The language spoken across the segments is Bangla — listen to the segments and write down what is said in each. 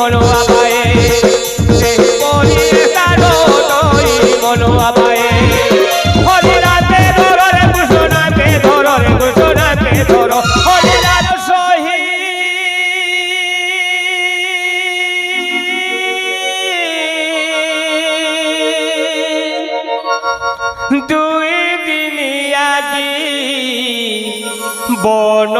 মনোয়া পায়ে সেই পরি তারো তৈ মনোয়া পায়ে হরি রাতে ধরো রে ঘোষণা পে ধরো রে ঘোষণা পে ধরো হরি রাত সহি দুই দিন আজি বন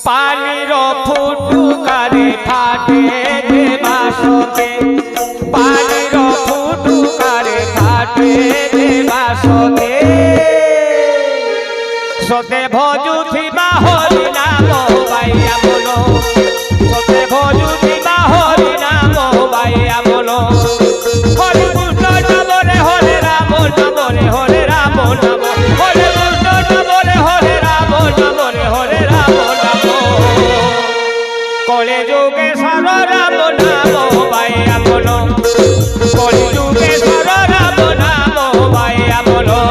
পানির ফুটুকারে ফাটে যে বাসকে পানির ফুটুকারে ফাটে যে বাসকে সতে ভজুথিবা হরি নাম বাইয়া বলো সতে ভজুথিবা হরি নাম বাইয়া বলো হরে কৃষ্ণ নাম রে হরে রাম নাম রে হরে রাম নাম হরে কৃষ্ণ নাম রে হরে রাম নাম রে হরে রাম নাম কলে যুগে সর রাম নাম বাইয়া বলো কলে যুগে সর রাম নাম বাইয়া বলো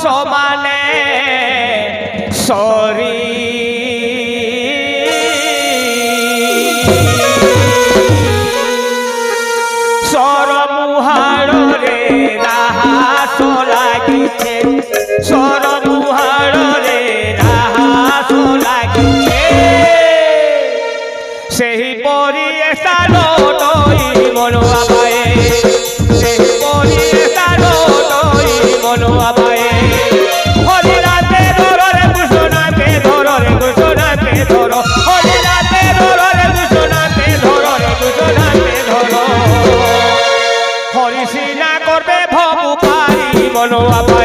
সমানে সরি সরমুহাড়ে রাহাস লাগিছে সরমুহাড়ে রাহাস লাগিছে সেই পরি সালো তৈ মনোয়া পায়ে সেই পরি সালো তৈ মনোয়া পায়ে হরি রাতে ধরো রে ঘোষণা পে ধরো রে ঘোষণা পে ধরো হরি রাতে ধরো রে ঘোষণা পে ধরো রে ঘোষণা পে ধরো হরি সিনা করবে ভবু পারি মনোয়া পায়ে